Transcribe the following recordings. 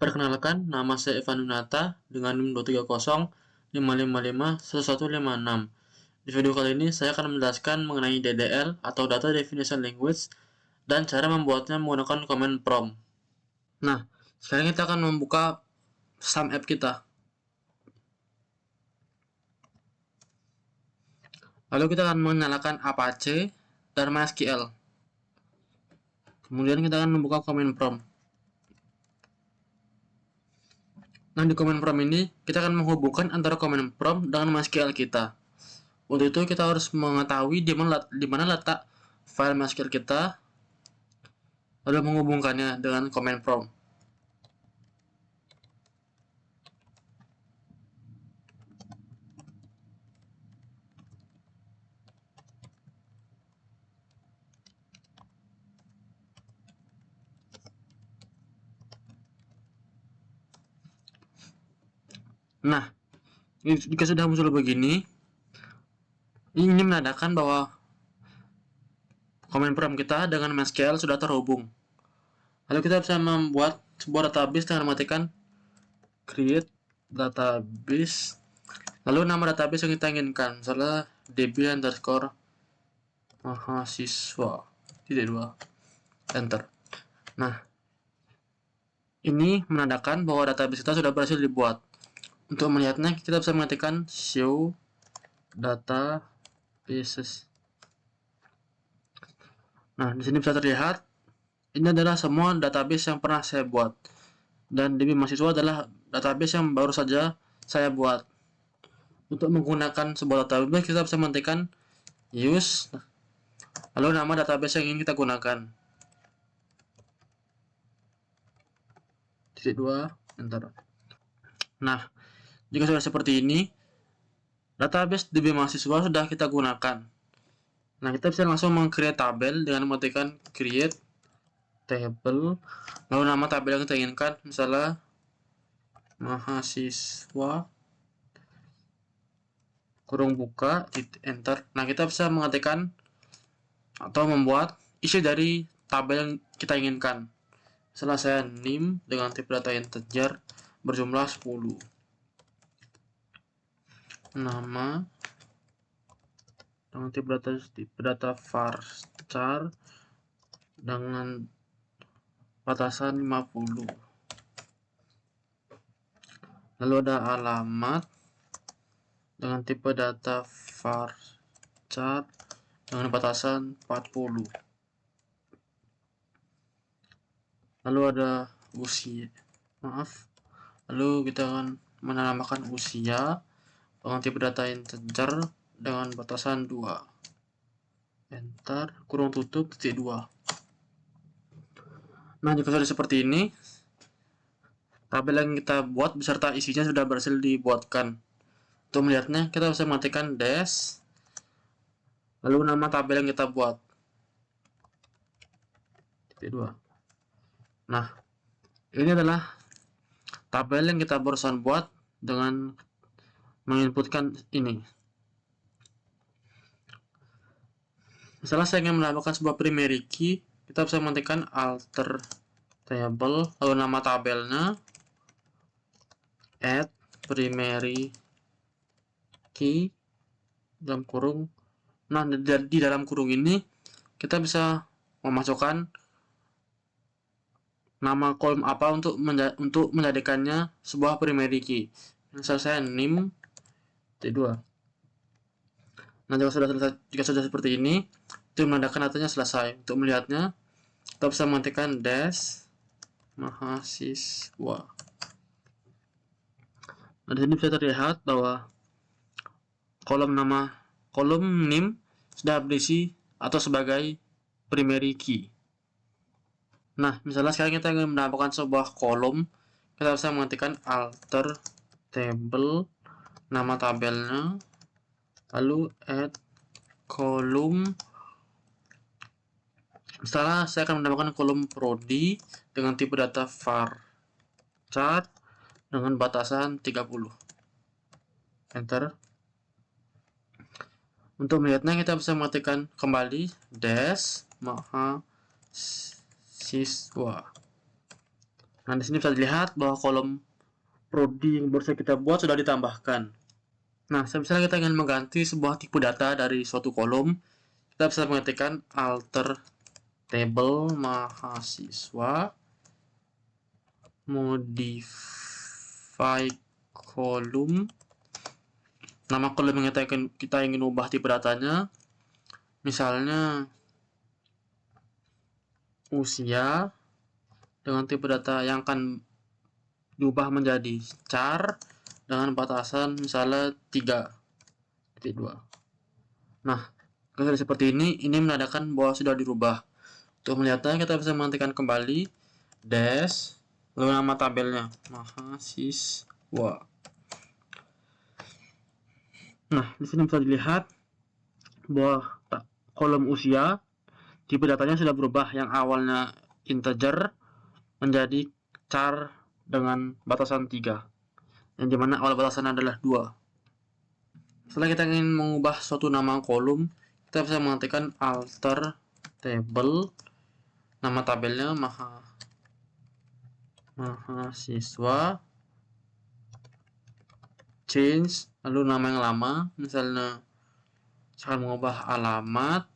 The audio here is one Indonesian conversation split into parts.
Perkenalkan, nama saya Evan Yunata dengan NIM 23055551156. Di video kali ini saya akan menjelaskan mengenai DDL atau Data Definition Language dan cara membuatnya menggunakan command prompt. Nah, sekarang kita akan membuka SAM app kita. Lalu kita akan menyalakan Apache dan MySQL. Kemudian kita akan membuka command prompt. Nah, di command prompt ini kita akan menghubungkan antara command prompt dengan MySQL kita. Untuk itu kita harus mengetahui di mana letak file MySQL kita, lalu menghubungkannya dengan command prompt. Nah, jika sudah muncul begini, ini menandakan bahwa command prompt kita dengan MySQL sudah terhubung. Lalu kita bisa membuat sebuah database dengan mematikan create database, lalu nama database yang kita inginkan, misalnya db underscore mahasiswa (2), enter. Nah, ini menandakan bahwa database kita sudah berhasil dibuat. Untuk melihatnya, kita bisa mengetikkan show databases. Nah, di sini bisa terlihat ini adalah semua database yang pernah saya buat. Dan DB mahasiswa adalah database yang baru saja saya buat. Untuk menggunakan sebuah database, kita bisa mengetikkan use, lalu nama database yang ingin kita gunakan. (2), enter. Nah, jika sudah seperti ini, database DB mahasiswa sudah kita gunakan. Nah, kita bisa langsung meng-create tabel dengan mengetikkan create table, lalu nama tabel yang kita inginkan, misalnya mahasiswa kurung buka, enter. Nah, kita bisa mengetikkan atau membuat isi dari tabel yang kita inginkan. Misalnya saya NIM dengan tipe data integer berjumlah 10. Nama dengan tipe data varchar dengan batasan 50. Lalu ada alamat dengan tipe data varchar dengan batasan 40. Lalu ada usia, lalu kita akan menambahkan usia dengan tipe data integer dengan batasan 2, enter, kurung tutup, (2). Nah, jika sudah seperti ini, tabel yang kita buat beserta isinya sudah berhasil dibuatkan. Untuk melihatnya, kita bisa matikan dash, lalu nama tabel yang kita buat, (2). Nah, ini adalah tabel yang kita barusan buat dengan menginputkan ini. Misalnya saya ingin menambahkan sebuah primary key, kita bisa mengetikkan alter table, lalu nama tabelnya add primary key dalam kurung. Nah, di dalam kurung ini kita bisa memasukkan nama kolom apa untuk menjadikannya sebuah primary key. Misal saya NIM (2). Nah, jika sudah seperti ini, itu menandakan datanya selesai. Untuk melihatnya, kita bisa mengetikkan dash mahasiswa. Nah, di sini bisa terlihat bahwa kolom NIM sudah berisi atau sebagai primary key. Nah, misalnya sekarang kita ingin menambahkan sebuah kolom, kita bisa mengetikkan alter table, nama tabelnya, lalu add kolom. Misalnya saya akan menambahkan kolom prodi dengan tipe data varchar dengan batasan 30, enter. Untuk melihatnya, kita bisa mengetikkan kembali dash mahasiswa. Nah, di sini bisa dilihat bahwa kolom prodi yang baru saja kita buat sudah ditambahkan. Nah, misalnya kita ingin mengganti sebuah tipe data dari suatu kolom, kita bisa mengetikkan alter table mahasiswa modify kolom. Nama kolom yang kita ingin ubah tipe datanya, misalnya usia, dengan tipe data yang akan diubah menjadi char dengan batasan misalnya 3.2. Nah, kalau seperti ini menandakan bahwa sudah dirubah. Untuk melihatnya kita bisa menghentikan kembali dash lalu nama tabelnya mahasiswa. Nah, di sini bisa dilihat bahwa kolom usia tipe datanya sudah berubah, yang awalnya integer menjadi char dengan batasan 3, yang dimana awal batasan adalah 2. Setelah kita ingin mengubah suatu nama kolom, kita bisa mengetikkan alter table, nama tabelnya mahasiswa, change, lalu nama yang lama, misalnya saya mengubah alamat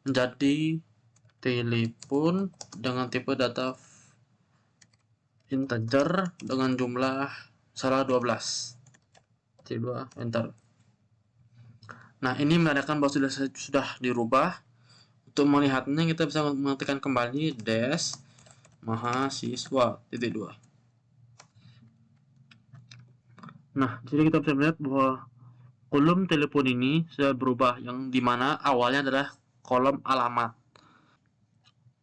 menjadi telepon dengan tipe data integer dengan jumlah salah 12. 2, enter. Nah, ini menandakan bahwa sudah dirubah. Untuk melihatnya kita bisa mengetikkan kembali dash mahasiswa titik 2. Nah, jadi kita bisa melihat bahwa kolom telepon ini sudah berubah, yang dimana awalnya adalah kolom alamat.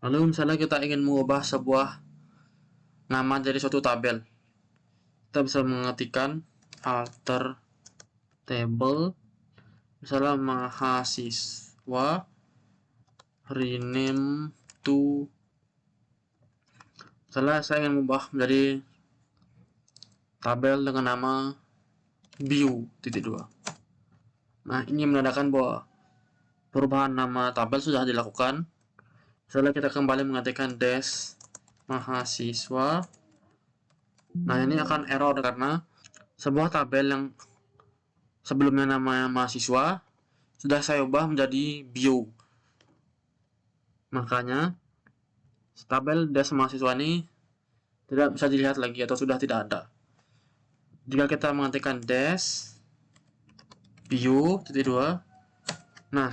Lalu misalnya kita ingin mengubah sebuah nama jadi suatu tabel, kita bisa mengetikkan alter table, misalnya mahasiswa rename to, misalnya saya ingin mengubah menjadi tabel dengan nama view titik 2. Nah, ini menandakan bahwa perubahan nama tabel sudah dilakukan. Misalnya kita kembali mengetikkan dash mahasiswa. Nah, ini akan error karena sebuah tabel yang sebelumnya namanya mahasiswa sudah saya ubah menjadi view. Makanya tabel dash mahasiswa ini tidak bisa dilihat lagi atau sudah tidak ada. Jika kita mengetikkan dash view titik 2, nah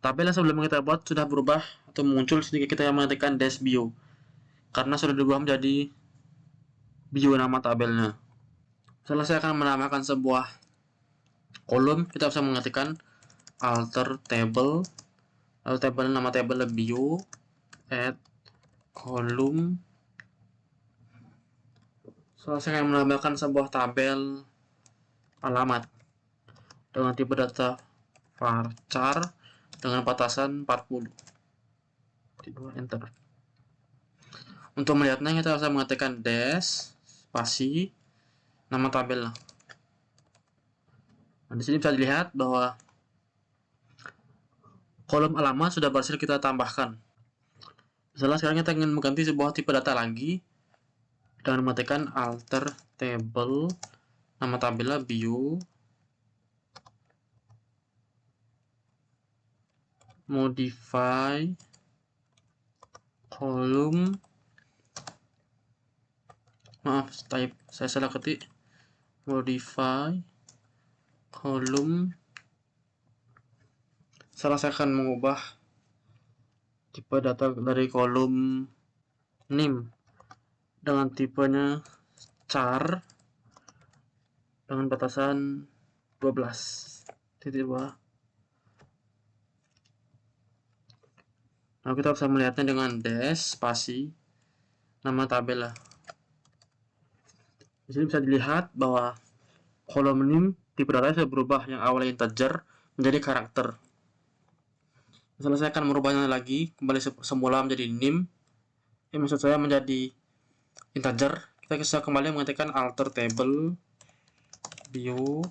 tabel yang sebelumnya kita buat sudah berubah atau muncul sedikit kita mengetikkan dash view, karena sudah diubah menjadi view nama tabelnya. Setelah saya akan menambahkan sebuah kolom, kita bisa mengetikkan alter table, lalu tabel nama tabel view add kolom. Setelah saya akan menambahkan sebuah tabel alamat dengan tipe data varchar dengan batasan 40. Enter. Untuk melihatnya kita bisa mengetikkan dash spasi nama tabel. Nah, di sini bisa dilihat bahwa kolom alamat sudah berhasil kita tambahkan. Misalnya sekarang kita ingin mengganti sebuah tipe data lagi dengan mengetikkan alter table, nama tabelnya view modify kolom, maaf type saya salah ketik, modify kolom. Setelah saya akan mengubah tipe data dari kolom name dengan tipenya char dengan batasan 12.2. Nah, kita bisa melihatnya dengan dash spasi nama tabel lah. Di sini bisa dilihat bahwa kolom name tipe data sudah berubah, yang awalnya integer menjadi karakter. Misalnya saya akan merubahnya lagi kembali semula menjadi name, maksud saya menjadi integer. Kita bisa kembali mengetikkan alter table view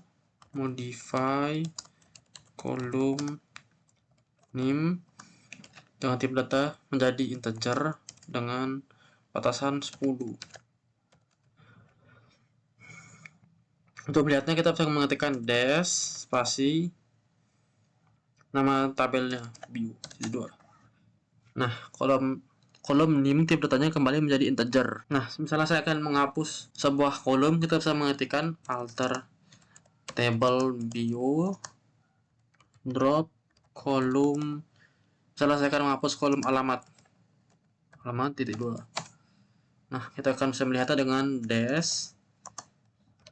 modify kolom name dengan tipe data menjadi integer dengan batasan 10. Untuk melihatnya kita bisa mengetikkan dash spasi nama tabelnya view 2. Nah, kolom nim tipe datanya kembali menjadi integer. Nah, misalnya saya akan menghapus sebuah kolom, kita bisa mengetikkan alter table view drop kolom. Misalnya saya akan menghapus kolom alamat titik 2. Nah, kita akan bisa melihatnya dengan dash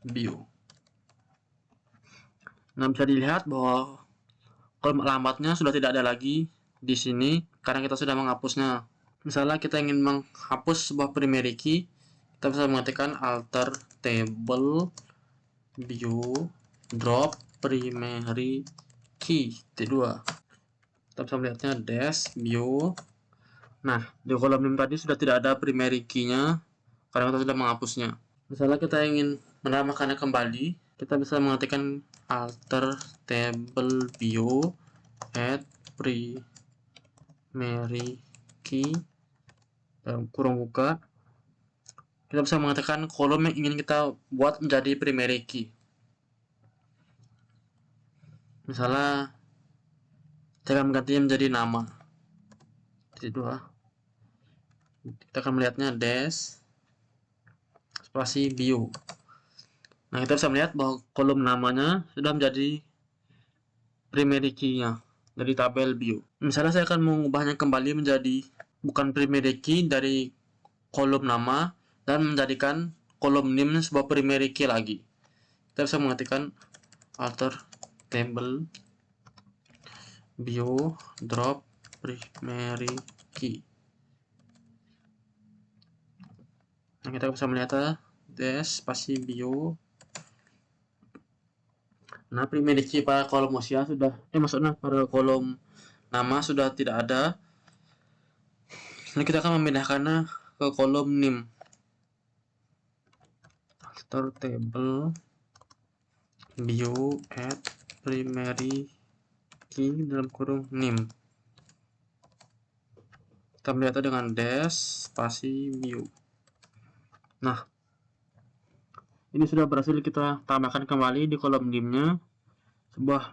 view. Nah, bisa dilihat bahwa kolom alamatnya sudah tidak ada lagi di sini karena kita sudah menghapusnya. Misalnya kita ingin menghapus sebuah primary key, kita bisa mengetikkan alter table view drop primary key titik 2. Kita bisa melihatnya dash view. Nah, di kolom nim tadi sudah tidak ada primary key-nya karena kita sudah menghapusnya. Misalnya kita ingin menambahkannya kembali, kita bisa mengetikkan alter table view add primary key dalam kurung buka. Kita bisa mengetikkan kolom yang ingin kita buat menjadi primary key. Misalnya kita akan menggantinya menjadi nama titik 2. Kita akan melihatnya dash spasi view. Nah, kita bisa melihat bahwa kolom namanya sudah menjadi primary key-nya dari tabel view. Misalnya saya akan mengubahnya kembali menjadi bukan primary key dari kolom nama dan menjadikan kolom nim sebuah primary key lagi. Kita bisa mengetikkan alter table view drop primary key. Nah, kita bisa melihat dash spasi view. Nah, primary key pada kolom usia sudah maksudnya pada kolom nama sudah tidak ada. Nah, kita akan memindahkannya ke kolom nim. Alter table view add primary key dalam kurung nim. Kita melihat dengan dash spasi view. Nah, ini sudah berhasil kita tambahkan kembali di kolom nim-nya sebuah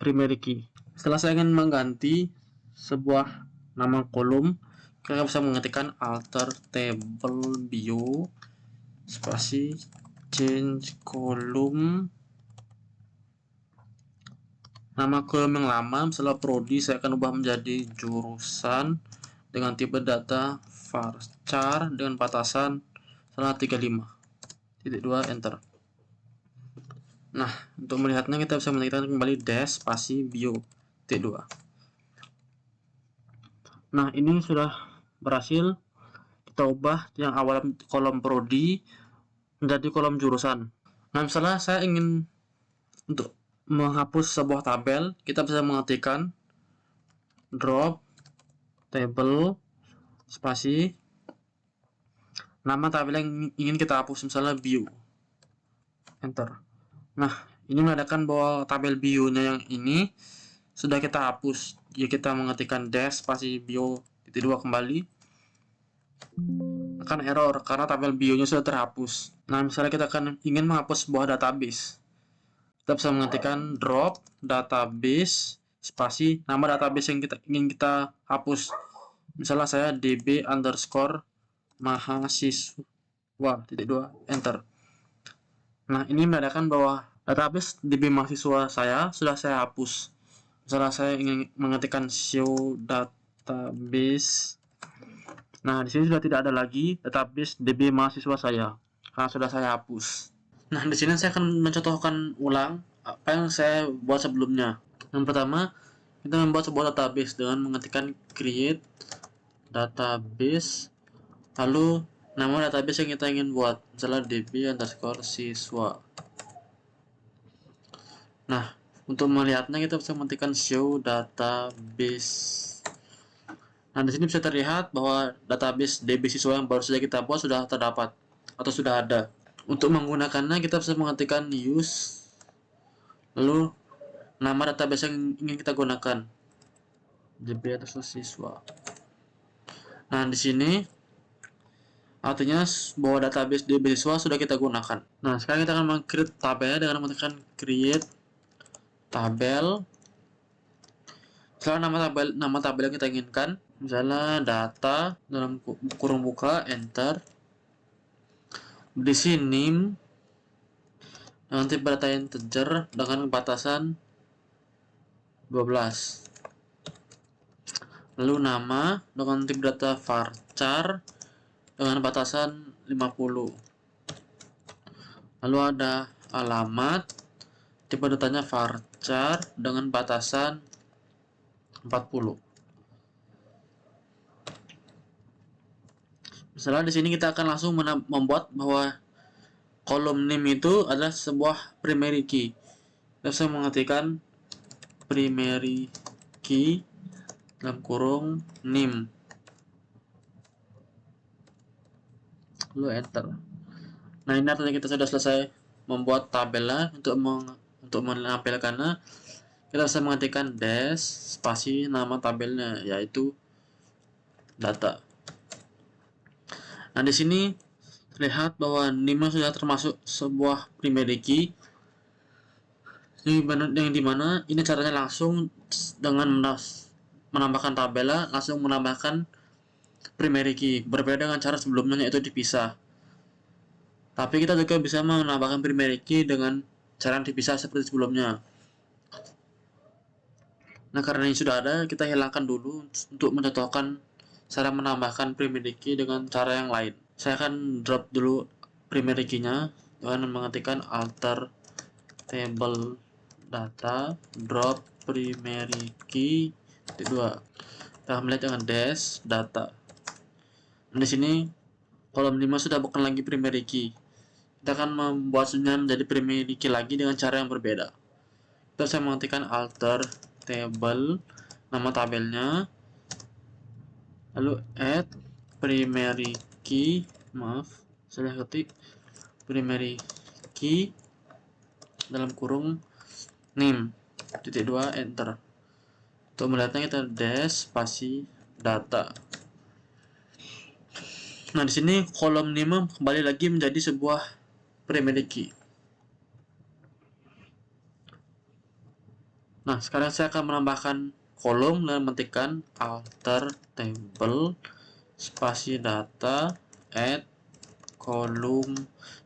primary key. Setelah saya ingin mengganti sebuah nama kolom, kita bisa mengetikkan alter table view spasi change column. Nama kolom yang lama, misalnya prodi, saya akan ubah menjadi jurusan dengan tipe data varchar dengan batasan salah 35 titik 2 enter. Nah, untuk melihatnya kita bisa mengetikkan kembali dash spasi view titik 2. Nah, ini sudah berhasil kita ubah yang awal kolom prodi menjadi kolom jurusan. Nah, misalnya saya ingin untuk menghapus sebuah tabel, kita bisa mengetikkan drop table spasi nama tabel yang ingin kita hapus, misalnya view enter. Nah, ini menandakan bahwa tabel view-nya yang ini sudah kita hapus. Jika kita mengetikkan dash spasi view titik 2 kembali, akan error karena tabel view-nya sudah terhapus. Nah, misalnya kita akan ingin menghapus sebuah database, kita bisa mengetikkan drop database spasi nama database yang ingin kita hapus. Misalnya saya db underscore mahasiswa titik 2 enter. Nah, ini menandakan bahwa database db mahasiswa saya sudah saya hapus. Misalnya saya ingin mengetikkan show database. Nah, di sini sudah tidak ada lagi database db mahasiswa saya karena sudah saya hapus. Nah, di sini saya akan mencontohkan ulang apa yang saya buat sebelumnya. Yang pertama, kita membuat sebuah database dengan mengetikkan create database, lalu nama database yang kita ingin buat, misalnya db underscore siswa. Nah, untuk melihatnya kita bisa mengetikkan show database. Nah, di sini bisa terlihat bahwa database db siswa yang baru saja kita buat sudah terdapat atau sudah ada. Untuk menggunakannya kita bisa mengetikkan use, lalu nama database yang ingin kita gunakan, db underscore siswa. Nah, di sini Artinya bahwa database di beasiswa sudah kita gunakan. Nah, sekarang kita akan meng-create tabel dengan mengetikkan create tabel. Setelah nama tabel yang kita inginkan, misalnya data dalam kurung buka, enter. Di sini dengan tipe data integer dengan batasan 12. Lalu nama dengan tipe data varchar dengan batasan 50. Lalu ada alamat, tipe datanya varchar dengan batasan 40. Misalnya di sini kita akan langsung membuat bahwa kolom name itu adalah sebuah primary key. Kita bisa mengetikkan primary key dalam kurung name, lalu enter. Nah, ini artinya kita sudah selesai membuat tabelnya. Untuk menampilkannya, kita bisa mengetikkan dash spasi nama tabelnya, yaitu data. Nah, di sini terlihat bahwa name sudah termasuk sebuah primary key, yang dimana ini caranya langsung dengan menambahkan tabelnya, langsung menambahkan primary key, berbeda dengan cara sebelumnya yaitu dipisah. Tapi kita juga bisa menambahkan primary key dengan cara dipisah seperti sebelumnya. Nah, karena ini sudah ada, kita hilangkan dulu untuk mencontohkan cara menambahkan primary key dengan cara yang lain. Saya akan drop dulu primary key-nya dengan mengetikkan alter table data drop primary key 2. Kita melihat dengan dash data. Nah, di sini kolom 5 sudah bukan lagi primary key. Kita akan membuatnya menjadi primary key lagi dengan cara yang berbeda. Kita bisa mengetikkan alter table nama tabelnya, lalu add primary key, saya ketik primary key dalam kurung name titik 2, enter. Untuk melihatnya kita dash spasi data. Nah, di sini kolom name kembali lagi menjadi sebuah primary key. Nah, sekarang saya akan menambahkan kolom dan mengetikkan alter table spasi data add kolom,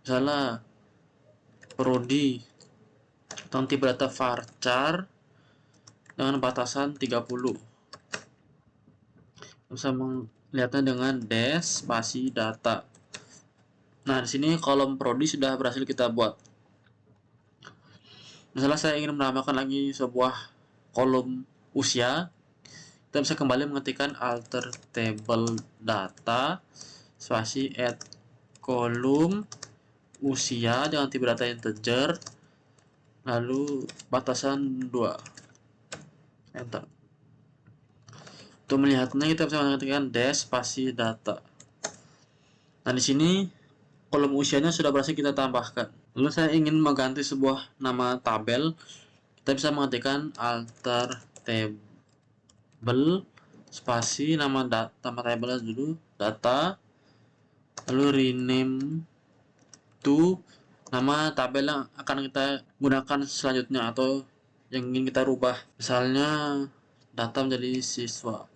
misalnya prodi dengan tipe data varchar dengan batasan 30. Bisa melihatnya dengan dash spasi data. Nah, di sini kolom prodi sudah berhasil kita buat. Misalnya saya ingin menambahkan lagi sebuah kolom usia, kita bisa kembali mengetikkan alter table data spasi add kolom usia dengan tipe data integer, lalu batasan 2, enter. Untuk melihatnya kita bisa mengetikkan dash spasi data. Nah, di sini kolom usianya sudah berhasil kita tambahkan. Lalu saya ingin mengganti sebuah nama tabel, kita bisa mengetikkan alter table spasi nama tabelnya dulu data, lalu rename to nama tabel yang akan kita gunakan selanjutnya atau yang ingin kita rubah. Misalnya data menjadi siswa.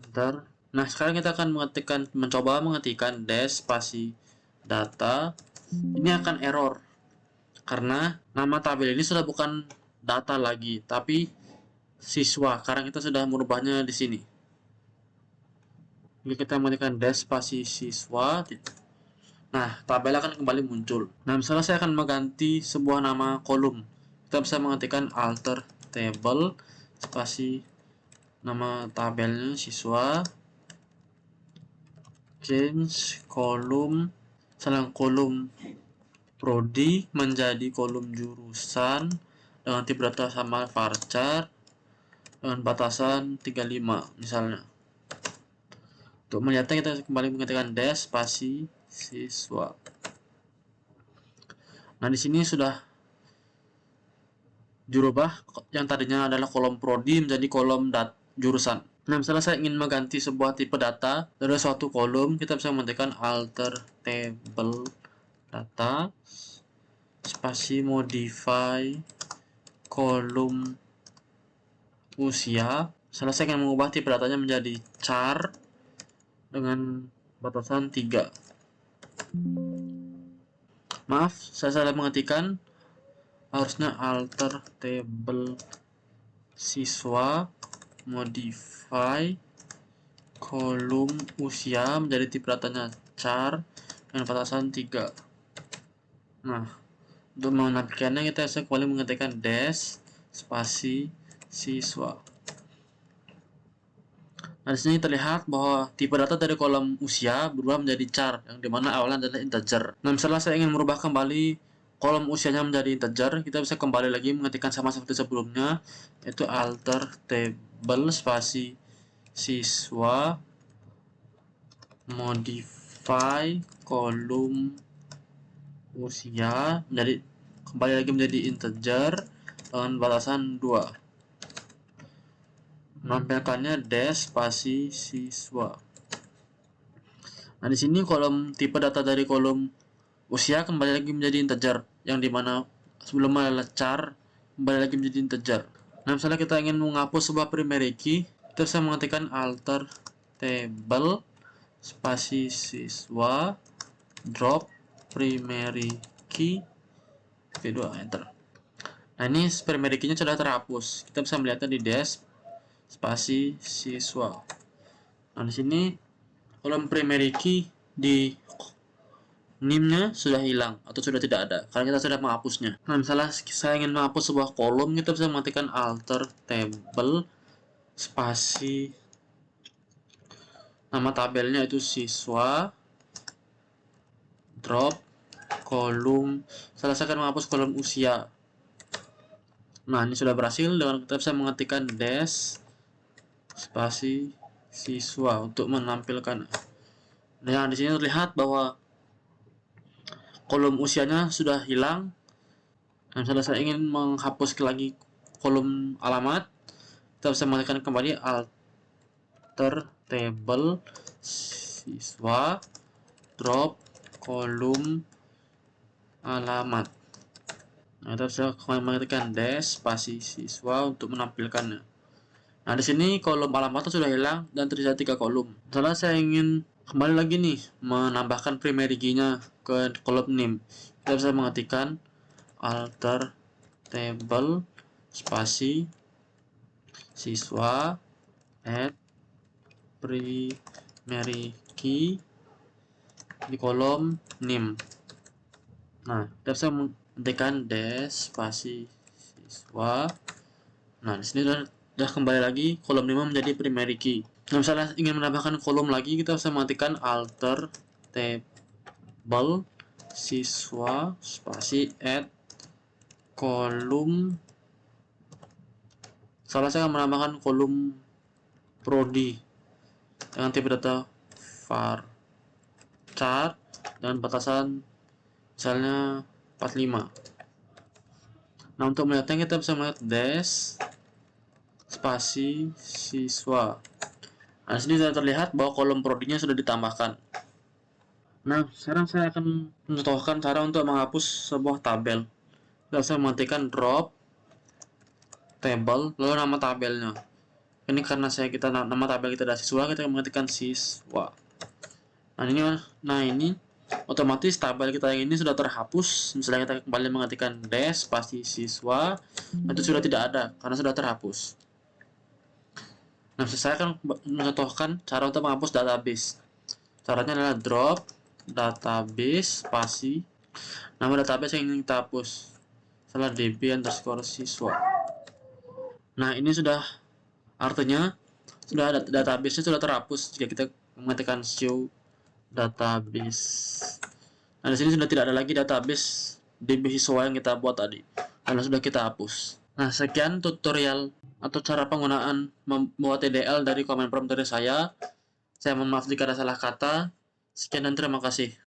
Bentar. Nah, sekarang kita akan mencoba mengetikkan dash spasi data. Ini akan error karena nama tabel ini sudah bukan data lagi, tapi siswa. Karena kita sudah merubahnya di sini. Jadi kita mengetikkan dash spasi siswa. Nah, tabel akan kembali muncul. Nah, misalnya saya akan mengganti sebuah nama kolom. Kita bisa mengetikkan alter table spasi nama tabelnya siswa, change kolom, selang kolom prodi menjadi kolom jurusan dengan tipe data sama varchar dengan batasan 35 misalnya. Untuk melihatnya kita kembali mengetikkan dash spasi siswa. Nah, di sini sudah dirubah yang tadinya adalah kolom prodi menjadi kolom jurusan. Nah, misalnya saya ingin mengganti sebuah tipe data dari suatu kolom, kita bisa mengetikkan alter table data spasi modify kolom usia. Misalnya saya ingin mengubah tipe datanya menjadi char dengan batasan 3. Maaf, saya salah mengetikkan, harusnya alter table siswa modify kolom usia menjadi tipe datanya char dengan batasan 3. Nah, untuk menampilkannya kita bisa kembali mengetikkan dash spasi siswa. Nah, di sini terlihat bahwa tipe data dari kolom usia berubah menjadi char, yang dimana awalnya adalah integer. Nah, misalnya saya ingin merubah kembali kolom usianya menjadi integer, kita bisa kembali lagi mengetikkan sama seperti sebelumnya, yaitu alter table spasi siswa modify kolom usia menjadi kembali lagi menjadi integer dengan batasan 2. Menampilkannya dash spasi siswa. Nah, di sini kolom tipe data dari kolom usia kembali lagi menjadi integer, yang dimana sebelumnya adalah char, kembali lagi menjadi integer. Nah, misalnya kita ingin menghapus sebuah primary key, kita bisa mengetikkan alter table spasi siswa drop primary key V2 enter. Nah, ini primary key-nya sudah terhapus. Kita bisa melihatnya di dash spasi siswa. Nah, di sini kolom primary key di NIM-nya sudah hilang atau sudah tidak ada karena kita sudah menghapusnya. Nah, misalnya saya ingin menghapus sebuah kolom, kita bisa mengetikkan alter table spasi nama tabelnya itu siswa drop kolom. Saya akan menghapus kolom usia. Nah, ini sudah berhasil dengan kita bisa mengetikkan dash spasi siswa untuk menampilkan. Nah, di sini terlihat bahwa kolom usianya sudah hilang. Dan misalnya saya ingin menghapus lagi kolom alamat, kita bisa mengetikkan kembali alter table siswa drop kolom alamat. Nah, kita bisa mengetikkan dash spasi siswa untuk menampilkannya. Nah, di sini kolom alamat sudah hilang dan tersisa 3 kolom. Misalnya saya ingin kembali lagi nih menambahkan primary key-nya ke kolom name, kita bisa mengetikkan alter table spasi siswa add primary key di kolom name. Nah, kita bisa mengetikkan dash spasi siswa. Nah, di sini sudah kembali lagi kolom 5 menjadi primary key. Nah, misalnya ingin menambahkan kolom lagi, kita bisa mengetikkan alter table siswa spasi add kolom. Salah saya akan menambahkan kolom prodi dengan tipe data varchar dan batasan misalnya 45. Nah, untuk melihatnya kita bisa melihat dash spasi siswa. Nah, di sini sudah terlihat bahwa kolom prodinya sudah ditambahkan. Nah, sekarang saya akan mencontohkan cara untuk menghapus sebuah tabel. Kita bisa mengetikkan drop table lalu nama tabelnya. Ini karena nama tabel kita adalah siswa, kita mengetikkan siswa. Nah, ini otomatis tabel kita yang ini sudah terhapus. Misalnya kita kembali mengetikkan dash spasi siswa, itu sudah tidak ada karena sudah terhapus. Nah, saya akan mencontohkan cara untuk menghapus database. Caranya adalah drop database spasi nama database yang ingin kita hapus, salah db underscore siswa. Nah, ini sudah artinya sudah ada database-nya sudah terhapus jika kita mengetikkan show database. Nah, di sini sudah tidak ada lagi database db siswa yang kita buat tadi karena sudah kita hapus. Nah, sekian tutorial atau cara penggunaan membuat TDL dari command prompt dari saya. Saya mohon maaf jika ada salah kata. Sekian dan terima kasih.